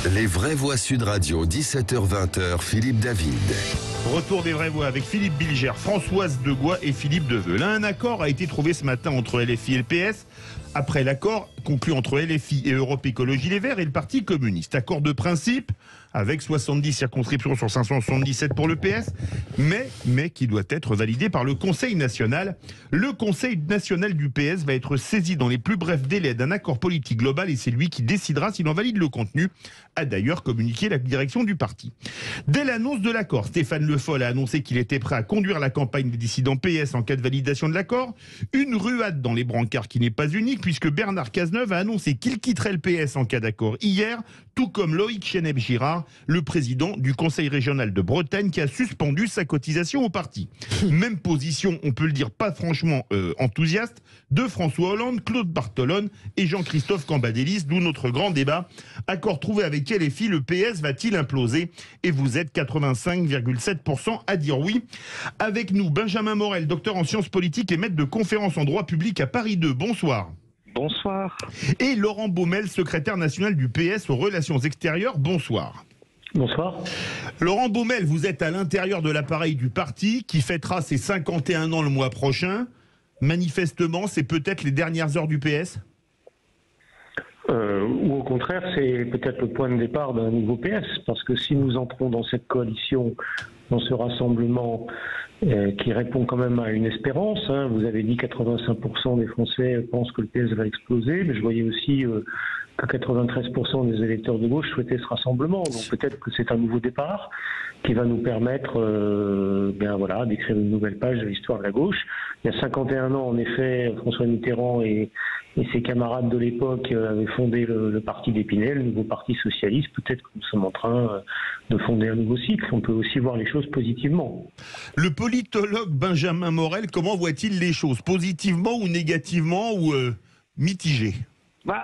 Les vraies voix Sud Radio, 17h-20h, Philippe David. Retour des vraies voix avec Philippe Bilger, Françoise Degois et Philippe Deveul. Un accord a été trouvé ce matin entre LFI et le PS, après l'accord conclu entre LFI et Europe Écologie Les Verts et le Parti communiste. Accord de principe, avec 70 circonscriptions sur 577 pour le PS, mais qui doit être validé par le Conseil national. Le Conseil national du PS va être saisi dans les plus brefs délais d'un accord politique global et c'est lui qui décidera s'il en valide le contenu, a d'ailleurs communiqué la direction du parti. Dès l'annonce de l'accord, Stéphane Le Foll a annoncé qu'il était prêt à conduire la campagne des dissidents PS en cas de validation de l'accord. Une ruade dans les brancards qui n'est pas unique puisque Bernard Cazeneuve a annoncé qu'il quitterait le PS en cas d'accord hier, tout comme Loïc Cheneb-Girard, le président du Conseil régional de Bretagne qui a suspendu sa cotisation au parti. Même position, on peut le dire pas franchement enthousiaste, de François Hollande, Claude Barthelone et Jean-Christophe Cambadélis, d'où notre grand débat. Accord trouvé avec LFI, le PS va-t-il imploser? Et vous êtes 85,7% à dire oui. Avec nous, Benjamin Morel, docteur en sciences politiques et maître de conférences en droit public à Paris 2. Bonsoir. Bonsoir. Et Laurent Baumel, secrétaire national du PS aux relations extérieures. Bonsoir. Bonsoir. Laurent Baumel, vous êtes à l'intérieur de l'appareil du parti qui fêtera ses 51 ans le mois prochain. Manifestement, c'est peut-être les dernières heures du PS ? Ou au contraire, c'est peut-être le point de départ d'un nouveau PS, parce que si nous entrons dans cette coalition, dans ce rassemblement qui répond quand même à une espérance, vous avez dit 85% des Français pensent que le PS va exploser, mais je voyais aussi que 93% des électeurs de gauche souhaitaient ce rassemblement. Donc peut-être que c'est un nouveau départ qui va nous permettre d'écrire une nouvelle page de l'histoire de la gauche. Il y a 51 ans, en effet, François Mitterrand et ses camarades de l'époque avaient fondé le parti d'Épinay, le nouveau parti socialiste. Peut-être que nous sommes en train de fonder un nouveau cycle. On peut aussi voir les choses positivement. Le politologue Benjamin Morel, comment voit-il les choses? Positivement ou négativement ou mitigé?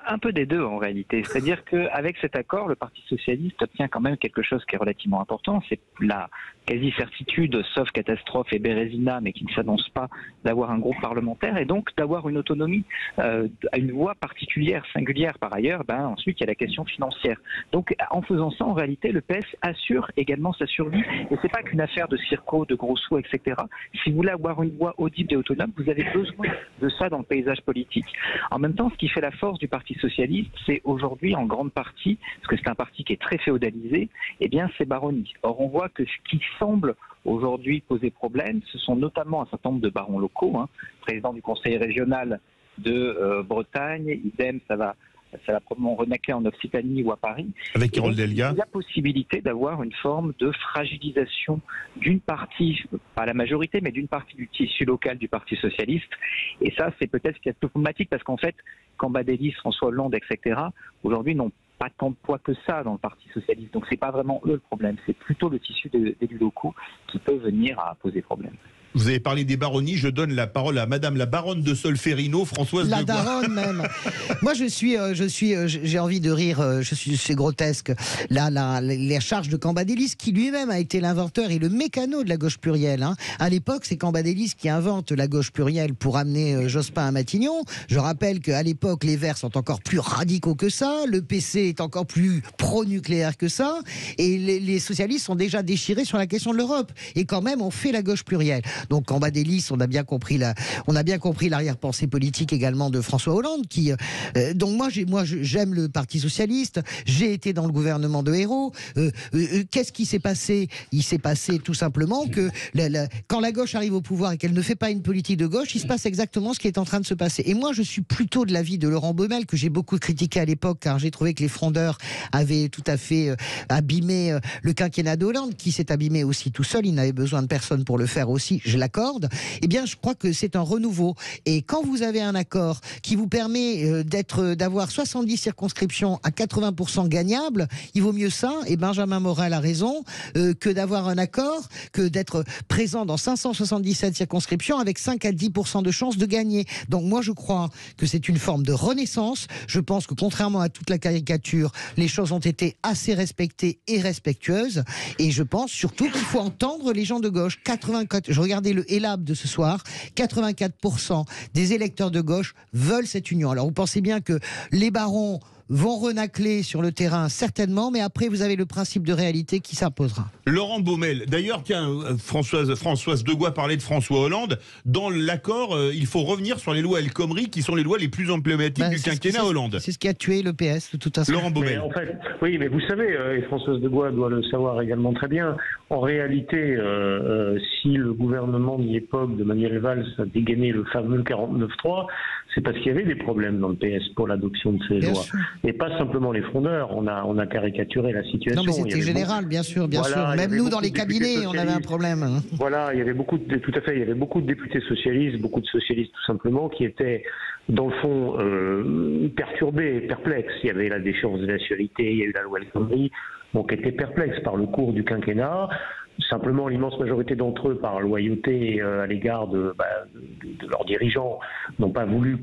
Un peu des deux en réalité. C'est-à-dire qu'avec cet accord, le Parti socialiste obtient quand même quelque chose qui est relativement important. C'est la quasi-certitude, sauf catastrophe et Bérésina, mais qui ne s'annonce pas, d'avoir un groupe parlementaire et donc d'avoir une autonomie, une voix particulière, singulière par ailleurs. Ensuite, il y a la question financière. Donc en faisant ça, en réalité, le PS assure également sa survie. Et c'est pas qu'une affaire de circo, de gros sous, etc. Si vous voulez avoir une voix audible et autonome, vous avez besoin de ça dans le paysage politique. En même temps, ce qui fait la force du Parti socialiste, c'est aujourd'hui en grande partie, parce que c'est un parti qui est très féodalisé, c'est baronnie. Or, on voit que ce qui semble aujourd'hui poser problème, ce sont notamment un certain nombre de barons locaux, président du conseil régional de Bretagne, idem, ça va probablement renaquer en Occitanie ou à Paris. Avec Carole Delga. Il y a la possibilité d'avoir une forme de fragilisation d'une partie, pas la majorité, mais d'une partie du tissu local du Parti socialiste. Et ça, c'est peut-être ce qui est plus problématique, parce qu'en fait, Cambadélis, François Hollande, etc., aujourd'hui n'ont pas tant de poids que ça dans le Parti socialiste. Donc c'est pas vraiment eux le problème, c'est plutôt le tissu d'élus locaux qui peut venir à poser problème. Vous avez parlé des baronnies, je donne la parole à Madame la baronne de Solferino, Françoise Degois. La daronne même. Moi j'ai envie de rire, c'est grotesque. Les charges de Cambadélis, qui lui-même a été l'inventeur et le mécano de la gauche plurielle. À l'époque, c'est Cambadélis qui invente la gauche plurielle pour amener Jospin à Matignon. Je rappelle qu'à l'époque, les Verts sont encore plus radicaux que ça, le PC est encore plus pro-nucléaire que ça, et les socialistes sont déjà déchirés sur la question de l'Europe. Et quand même, on fait la gauche plurielle. Donc Cambadélis, on a bien compris l'arrière-pensée politique également de François Hollande. Donc moi j'aime le Parti socialiste. J'ai été dans le gouvernement de Hérault. Qu'est-ce qui s'est passé? Il s'est passé tout simplement que quand la gauche arrive au pouvoir et qu'elle ne fait pas une politique de gauche, il se passe exactement ce qui est en train de se passer. Et moi je suis plutôt de l'avis de Laurent Baumel, que j'ai beaucoup critiqué à l'époque, car j'ai trouvé que les frondeurs avaient tout à fait abîmé le quinquennat de Hollande, qui s'est abîmé aussi tout seul. Il n'avait besoin de personne pour le faire aussi. Je l'accorde. Je crois que c'est un renouveau. Et quand vous avez un accord qui vous permet d'avoir 70 circonscriptions à 80% gagnables, il vaut mieux ça, et Benjamin Morel a raison, que d'avoir un accord, que d'être présent dans 577 circonscriptions avec 5 à 10% de chances de gagner. Donc moi je crois que c'est une forme de renaissance. Je pense que contrairement à toute la caricature, les choses ont été assez respectées et respectueuses. Et je pense surtout qu'il faut entendre les gens de gauche. 84, je regardais le ELAB de ce soir, 84% des électeurs de gauche veulent cette union. Alors vous pensez bien que les barons vont renacler sur le terrain, certainement, mais après, vous avez le principe de réalité qui s'imposera. Laurent Baumel, d'ailleurs, tiens, Françoise de Gaulle parlait de François Hollande. Dans l'accord, il faut revenir sur les lois El Khomri, qui sont les lois les plus emblématiques du quinquennat Hollande. C'est ce qui a tué le PS, de toute façon. Laurent Baumel. Mais en fait, oui, mais vous savez, et Françoise de Gaulle doit le savoir également très bien, en réalité, si le gouvernement de l'époque de Manuel Valls a dégainé le fameux 49.3, c'est parce qu'il y avait des problèmes dans le PS pour l'adoption de ces Bien lois. sûr. Et pas simplement les frondeurs, on a caricaturé la situation. Non, mais c'était général, bien sûr, bien sûr. Même nous, dans les cabinets, on avait un problème. Voilà, il y avait beaucoup de, tout à fait, il y avait beaucoup de députés socialistes, beaucoup de socialistes tout simplement, qui étaient, dans le fond, perturbés, perplexes. Il y avait la déchéance de nationalité, il y a eu la loi El Khomri, donc étaient perplexes par le cours du quinquennat. Simplement, l'immense majorité d'entre eux, par loyauté à l'égard de leurs dirigeants, n'ont pas voulu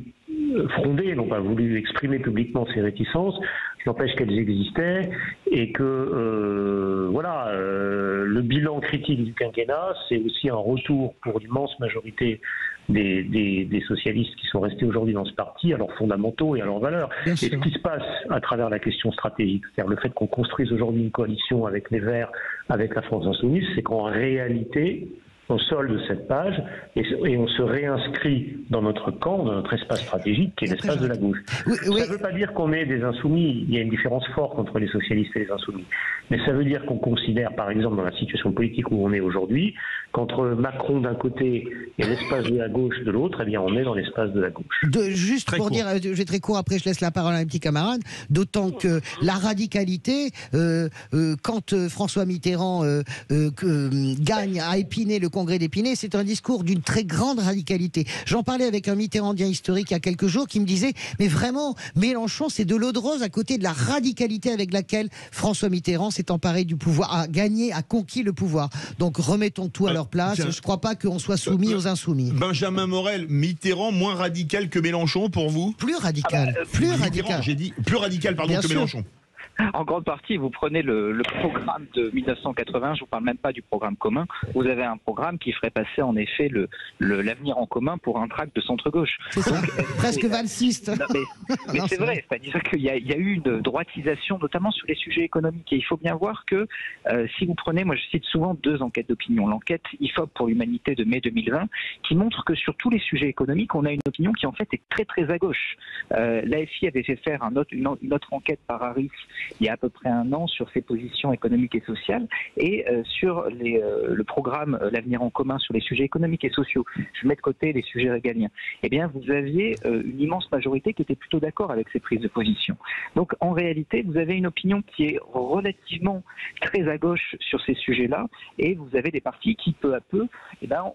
fronder, n'ont pas voulu exprimer publiquement ces réticences. N'empêche qu'elles existaient et que le bilan critique du quinquennat, c'est aussi un retour pour l'immense majorité des socialistes qui sont restés aujourd'hui dans ce parti à leurs fondamentaux et à leurs valeurs. Bien Et sûr. ce qui se passe à travers la question stratégique, c'est-à-dire le fait qu'on construise aujourd'hui une coalition avec les Verts, avec la France Insoumise, c'est qu'en réalité, on solde cette page et on se réinscrit dans notre camp, dans notre espace stratégique, qui est l'espace de la gauche. Oui, oui. Ça ne veut pas dire qu'on est des insoumis, il y a une différence forte entre les socialistes et les insoumis. Mais ça veut dire qu'on considère, par exemple, dans la situation politique où on est aujourd'hui, qu'entre Macron d'un côté et l'espace de la gauche de l'autre, eh bien on est dans l'espace de la gauche. Juste Très pour court. dire, je vais très court, après je laisse la parole à un petit camarade, d'autant que la radicalité, quand François Mitterrand gagne à Épinay, le congrès d'Épinay, c'est un discours d'une très grande radicalité. J'en parlais avec un Mitterrandien historique il y a quelques jours qui me disait, mais vraiment, Mélenchon, c'est de l'eau de rose à côté de la radicalité avec laquelle François Mitterrand s'est emparé du pouvoir, a gagné, a conquis le pouvoir. Donc remettons tout à leur place. tiens. Je ne crois pas qu'on soit soumis aux insoumis. Benjamin Morel, Mitterrand moins radical que Mélenchon pour vous? Plus radical, plus Mitterrand, radical. j'ai dit plus radical, pardon, Bien que sûr. Mélenchon. En grande partie, vous prenez le programme de 1980, je vous parle même pas du programme commun, vous avez un programme qui ferait passer en effet l'avenir en commun pour un tract de centre-gauche. C'est ça, presque valsiste. Non, mais Non, c'est c'est vrai, c'est-à-dire qu'il y a eu une droitisation, notamment sur les sujets économiques. Et il faut bien voir que si vous prenez, moi je cite souvent deux enquêtes d'opinion. L'enquête IFOP pour l'humanité de mai 2020, qui montre que sur tous les sujets économiques, on a une opinion qui en fait est très très à gauche. L'AFI avait fait faire une autre enquête par Harris il y a à peu près un an sur ses positions économiques et sociales et sur le programme L'avenir en commun sur les sujets économiques et sociaux. Je mets de côté les sujets régaliens. Eh bien, vous aviez une immense majorité qui était plutôt d'accord avec ces prises de position. Donc, en réalité, vous avez une opinion qui est relativement très à gauche sur ces sujets-là et vous avez des partis qui, peu à peu,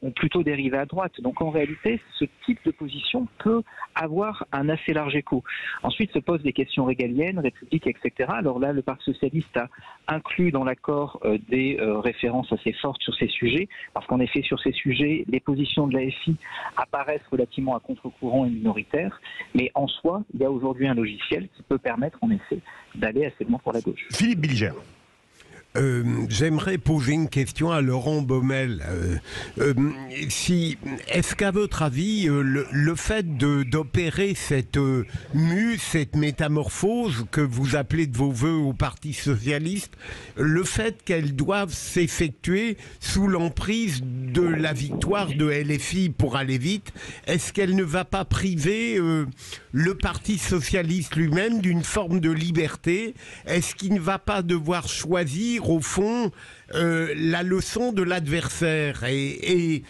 ont plutôt dérivé à droite. Donc, en réalité, ce type de position peut avoir un assez large écho. Ensuite se posent des questions régaliennes, républiques, etc. Alors là, le Parti socialiste a inclus dans l'accord des références assez fortes sur ces sujets, parce qu'en effet, sur ces sujets, les positions de l'AFI apparaissent relativement à contre-courant et minoritaires, mais en soi, il y a aujourd'hui un logiciel qui peut permettre, en effet, d'aller assez loin pour la gauche. Philippe Bilger. J'aimerais poser une question à Laurent Baumel. Est-ce qu'à votre avis, le fait d'opérer cette mue, cette métamorphose que vous appelez de vos voeux au Parti socialiste, le fait qu'elle doive s'effectuer sous l'emprise de la victoire de LFI pour aller vite, est-ce qu'elle ne va pas priver le Parti socialiste lui-même d'une forme de liberté? Est-ce qu'il ne va pas devoir choisir au fond la leçon de l'adversaire est-ce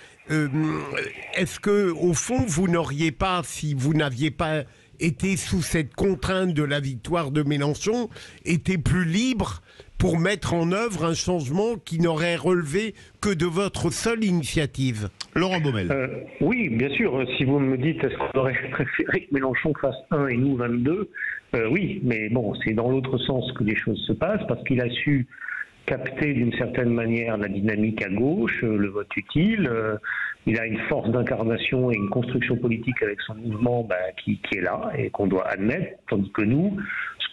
que au fond vous n'auriez pas, si vous n'aviez pas été sous cette contrainte de la victoire de Mélenchon, été plus libre pour mettre en œuvre un changement qui n'aurait relevé que de votre seule initiative? Laurent Baumel. Oui, bien sûr. Si vous me dites est-ce qu'on aurait préféré que Mélenchon fasse 1 et nous 22, oui, mais bon, c'est dans l'autre sens que les choses se passent, parce qu'il a su capter d'une certaine manière la dynamique à gauche, le vote utile. Il a une force d'incarnation et une construction politique avec son mouvement qui est là et qu'on doit admettre, tandis que nous, ce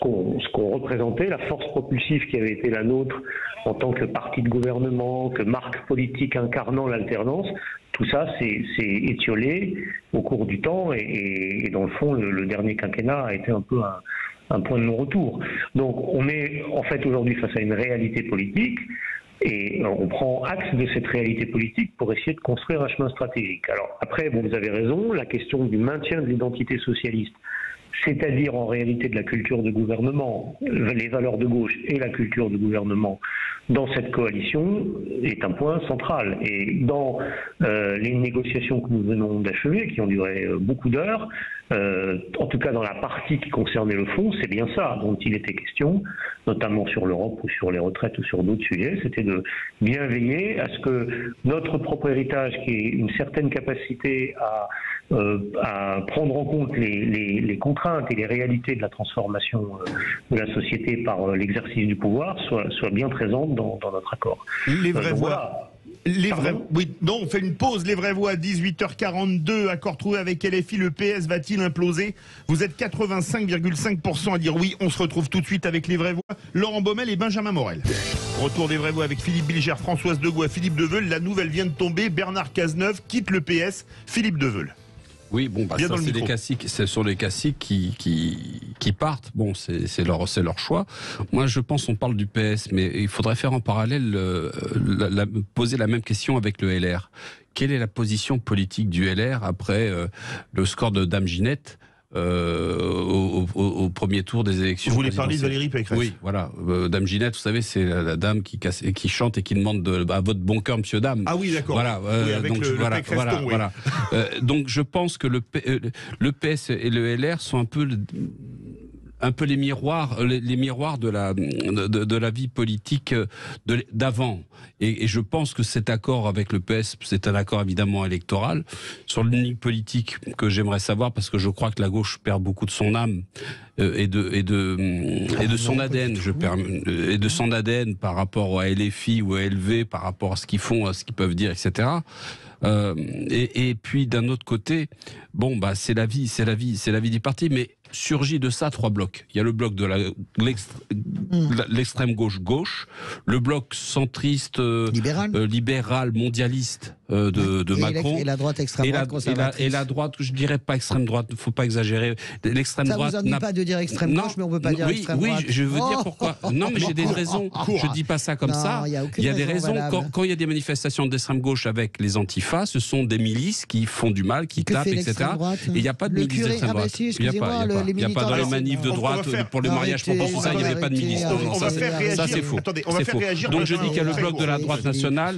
qu'on représentait, la force propulsive qui avait été la nôtre en tant que parti de gouvernement, que marque politique incarnant l'alternance, tout ça c'est étiolé au cours du temps et dans le fond le dernier quinquennat a été un peu point de non-retour. Donc on est en fait aujourd'hui face à une réalité politique et on prend axe de cette réalité politique pour essayer de construire un chemin stratégique. Alors après, bon, vous avez raison, la question du maintien de l'identité socialiste, c'est-à-dire en réalité de la culture de gouvernement, les valeurs de gauche et la culture de gouvernement dans cette coalition est un point central. Et dans les négociations que nous venons d'achever, qui ont duré beaucoup d'heures, en tout cas dans la partie qui concernait le fond, c'est bien ça dont il était question, notamment sur l'Europe ou sur les retraites ou sur d'autres sujets, c'était de bien veiller à ce que notre propre héritage, qui est une certaine capacité à prendre en compte les contraintes et les réalités de la transformation de la société par l'exercice du pouvoir, soit bien présente dans notre accord. Les vraies voix. Voilà. Oui, non, on fait une pause. Les vraies voix, 18h42, accord trouvé avec LFI, le PS va-t-il imploser? Vous êtes 85,5% à dire oui. On se retrouve tout de suite avec les vraies voix, Laurent Baumel et Benjamin Morel. Retour des vraies voix avec Philippe Bilger, Françoise Degois, Philippe Deveul. La nouvelle vient de tomber, Bernard Cazeneuve quitte le PS, Philippe Deveul. Oui, bon, bah, ça, c'est des classiques. Ce sont les classiques qui partent. Bon, c'est leur choix. Moi, je pense, on parle du PS, mais il faudrait faire en parallèle, poser la même question avec le LR. Quelle est la position politique du LR après le score de Dame Ginette au premier tour des élections? Vous voulez parler de Valérie Pécresse? Oui, voilà. Dame Ginette, vous savez, c'est la dame qui chante et qui demande à votre bon cœur, monsieur, dame. Ah oui, d'accord. Voilà. Oui, avec donc, le voilà. oui. Donc, je pense que le PS et le LR sont un peu les miroirs de la vie politique d'avant. Et je pense que cet accord avec le PS, c'est un accord évidemment électoral. Sur l'unique politique que j'aimerais savoir, parce que je crois que la gauche perd beaucoup de son âme et de son ADN, et de son ADN par rapport à LFI ou à LV, par rapport à ce qu'ils font, à ce qu'ils peuvent dire, etc. Et puis d'un autre côté, bon, bah c'est la vie du parti, mais surgit de ça 3 blocs. Il y a le bloc de l'extrême gauche, le bloc centriste, libéral, mondialiste de Macron, et la droite extrême droite conservatrice. Et la droite, je dirais pas extrême droite, il faut pas exagérer. L'extrême droite. Ça vous ennuie pas de dire extrême gauche, mais on peut pas dire extrême droite. Oui, je veux dire pourquoi. Non, mais j'ai des raisons. Je dis pas ça comme ça. Il y a des raisons. Quand il y a des manifestations d'extrême gauche avec les antifas, ce sont des milices qui font du mal, qui tapent, etc. Et il n'y a pas de milices d'extrême droite. Il n'y a pas dans les manifs de droite pour le mariage pour tout ça, il n'y avait pas de milice. Ça, c'est faux. On va faire réagir. Donc je dis qu'il y a le bloc de la droite nationale,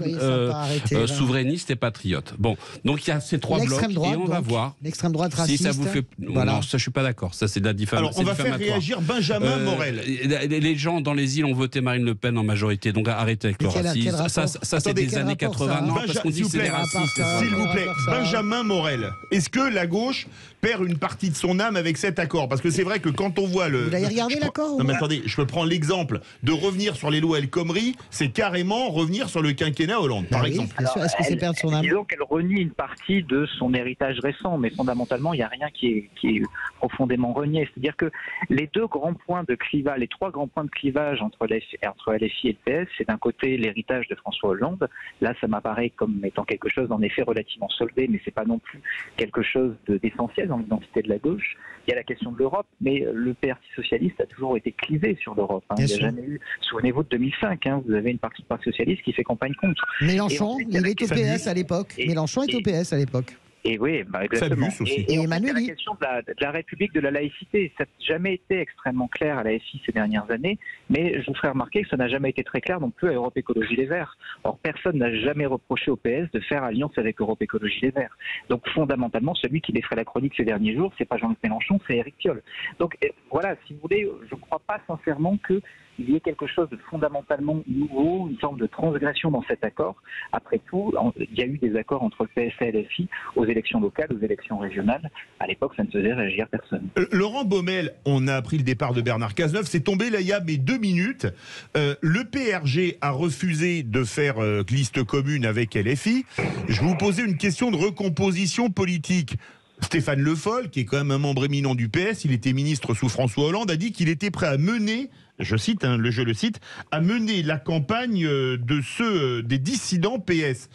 souverainiste et patriote. Bon, donc il y a ces 3 blocs et on va voir. L'extrême droite raciste. Si ça vous fait. Non, ça je suis pas d'accord. Ça c'est de la diffamation. Alors on va faire réagir Benjamin Morel. Les gens dans les îles ont voté Marine Le Pen en majorité, donc arrêtez avec le racisme. Ça c'est des années 80. Non, parce qu'on dit que c'est des racistes. S'il vous plaît, Benjamin Morel. Est-ce que la gauche perd une partie de son âme avec cet accord? Parce que c'est vrai que quand on voit le... Vous avez regardé l'accord? Non mais attendez, je peux prendre l'exemple de revenir sur les lois El Khomri, c'est carrément revenir sur le quinquennat Hollande, par exemple. Est-ce que c'est perdre son âme? Disons qu'elle renie une partie de son héritage récent, mais fondamentalement, il n'y a rien qui est profondément renié. C'est-à-dire que les 3 grands points de clivage entre LFI et le PS, c'est d'un côté l'héritage de François Hollande. Là, ça m'apparaît comme étant quelque chose en effet relativement solvé, mais c'est pas non plus quelque chose d'essentiel dans l'identité de la gauche. Il y a la question de l'Europe, mais le Parti socialiste a toujours été clivé sur l'Europe. Il n'y a jamais eu, souvenez-vous de 2005, vous avez une partie du Parti socialiste qui fait campagne contre. Mélenchon, il est au PS à l'époque. Mélenchon est au PS à l'époque. Et oui, exactement. Et Emmanuel, la question de la République de la laïcité, ça n'a jamais été extrêmement clair à la FI ces dernières années, mais je vous ferai remarquer que ça n'a jamais été très clair non plus à Europe Écologie Les Verts. Or, personne n'a jamais reproché au PS de faire alliance avec Europe Écologie Les Verts. Donc, fondamentalement, celui qui défrait la chronique ces derniers jours, c'est pas Jean-Luc Mélenchon, c'est Éric Piolle. Donc, voilà, si vous voulez, je ne crois pas sincèrement qu'il y ait quelque chose de fondamentalement nouveau, une forme de transgression dans cet accord. Après tout, il y a eu des accords entre le PS et LFI aux élections locales, aux élections régionales. À l'époque, ça ne faisait réagir personne. Laurent Baumel, on a appris le départ de Bernard Cazeneuve, c'est tombé là il y a 2 minutes. Le PRG a refusé de faire liste commune avec LFI. Je vais vous poser une question de recomposition politique. Stéphane Le Foll, qui est quand même un membre éminent du PS, il était ministre sous François Hollande, a dit qu'il était prêt à mener, je le cite, à mener la campagne de ceux des dissidents PS.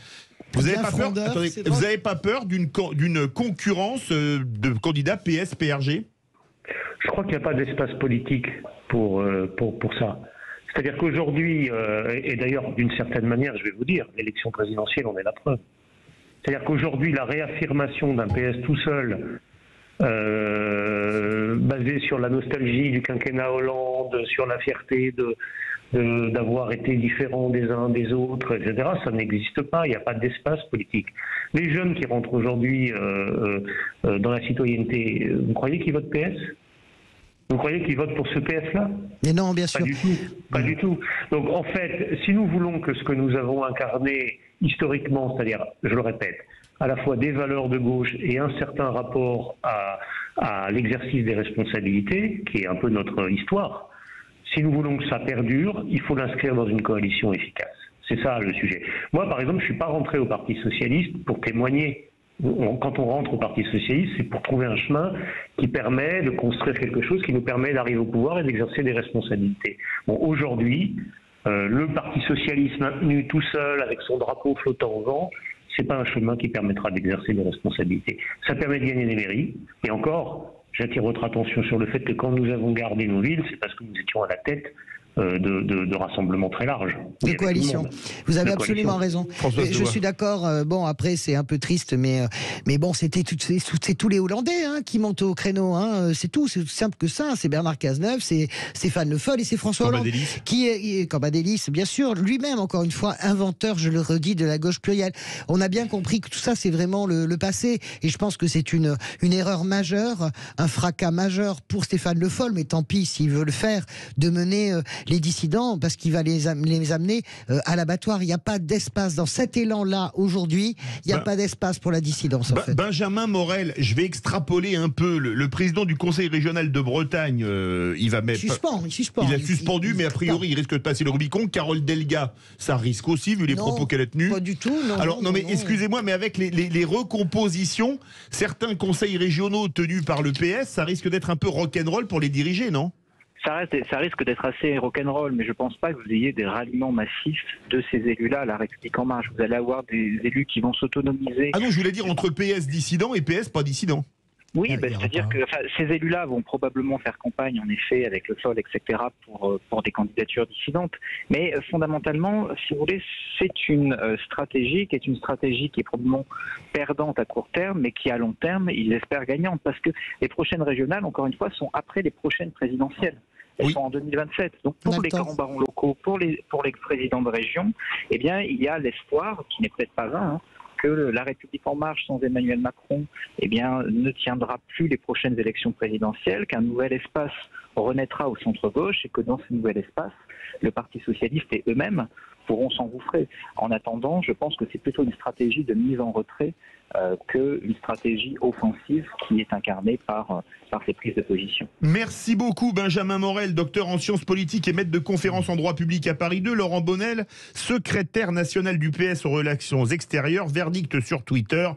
Vous n'avez pas peur d'une concurrence de candidats PS-PRG ? Je crois qu'il n'y a pas d'espace politique pour ça. C'est-à-dire qu'aujourd'hui, et d'ailleurs d'une certaine manière, je vais vous dire, l'élection présidentielle en est la preuve. C'est-à-dire qu'aujourd'hui, la réaffirmation d'un PS tout seul, basé sur la nostalgie du quinquennat Hollande, sur la fierté d'avoir été différents des uns des autres, etc., ça n'existe pas, il n'y a pas d'espace politique. Les jeunes qui rentrent aujourd'hui dans la citoyenneté, vous croyez qu'ils votent PS ? Vous croyez qu'ils votent pour ce PS-là ? Mais non, bien sûr. Pas du tout. Pas du tout. Donc en fait, si nous voulons que ce que nous avons incarné historiquement, c'est-à-dire, je le répète, à la fois des valeurs de gauche et un certain rapport à l'exercice des responsabilités, qui est un peu notre histoire, si nous voulons que ça perdure, il faut l'inscrire dans une coalition efficace. C'est ça le sujet. Moi, par exemple, je ne suis pas rentré au Parti Socialiste pour témoigner. Quand on rentre au Parti Socialiste, c'est pour trouver un chemin qui permet de construire quelque chose qui nous permet d'arriver au pouvoir et d'exercer des responsabilités. Bon, aujourd'hui, le Parti Socialiste maintenu tout seul avec son drapeau flottant au vent, c'est pas un chemin qui permettra d'exercer des responsabilités. Ça permet de gagner des mairies. Et encore, j'attire votre attention sur le fait que quand nous avons gardé nos villes, c'est parce que nous étions à la tête de rassemblements très larges. De coalition. Vous avez absolument raison. Je suis d'accord. Bon, après, c'est un peu triste, mais bon, c'est tous les Hollandais qui montent au créneau. C'est tout. C'est aussi simple que ça. C'est Bernard Cazeneuve, c'est Stéphane Le Foll et c'est François Hollande. Cambadélis, bien sûr. Lui-même, encore une fois, inventeur, je le redis, de la gauche plurielle. On a bien compris que tout ça, c'est vraiment le passé. Et je pense que c'est une erreur majeure, un fracas majeur pour Stéphane Le Foll, mais tant pis s'il veut le faire, de mener les dissidents, parce qu'il va les amener à l'abattoir. Il n'y a pas d'espace dans cet élan-là aujourd'hui. Il n'y a pas d'espace pour la dissidence. En fait. Benjamin Morel, je vais extrapoler un peu. Le président du Conseil régional de Bretagne, il va mettre. Il suspend. Il a suspendu, mais a priori, il risque de passer le Rubicon. Carole Delga, ça risque aussi, vu les propos qu'elle a tenus. Pas du tout. Excusez-moi, mais avec les recompositions, certains conseils régionaux tenus par le PS, ça risque d'être un peu rock'n'roll pour les diriger, non ? Ça risque d'être assez rock'n'roll, mais je ne pense pas que vous ayez des ralliements massifs de ces élus-là à La République En Marche. Vous allez avoir des élus qui vont s'autonomiser. Ah non, je voulais dire entre PS dissident et PS pas dissident. Oui, c'est-à-dire que ces élus-là vont probablement faire campagne, en effet, avec Le Foll, etc., pour des candidatures dissidentes. Mais fondamentalement, si vous voulez, c'est une stratégie qui est probablement perdante à court terme, mais qui à long terme, ils espèrent gagnante. Parce que les prochaines régionales, encore une fois, sont après les prochaines présidentielles. Elles sont en 2027. Donc pour les grands barons locaux, pour les présidents de région, eh bien, il y a l'espoir, qui n'est peut-être pas vain, que La République En Marche sans Emmanuel Macron ne tiendra plus les prochaines élections présidentielles, qu'un nouvel espace renaîtra au centre-gauche et que dans ce nouvel espace, le Parti Socialiste et eux-mêmes pourront s'engouffrer. En attendant, je pense que c'est plutôt une stratégie de mise en retrait qu'une stratégie offensive qui est incarnée par ces prises de position. Merci beaucoup Benjamin Morel, docteur en sciences politiques et maître de conférences en droit public à Paris 2. Laurent Bonnel, secrétaire national du PS aux relations extérieures, verdict sur Twitter.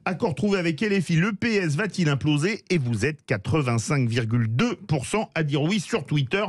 Accord trouvé avec LFI, le PS va-t-il imploser? Et vous êtes 85,2% à dire oui sur Twitter.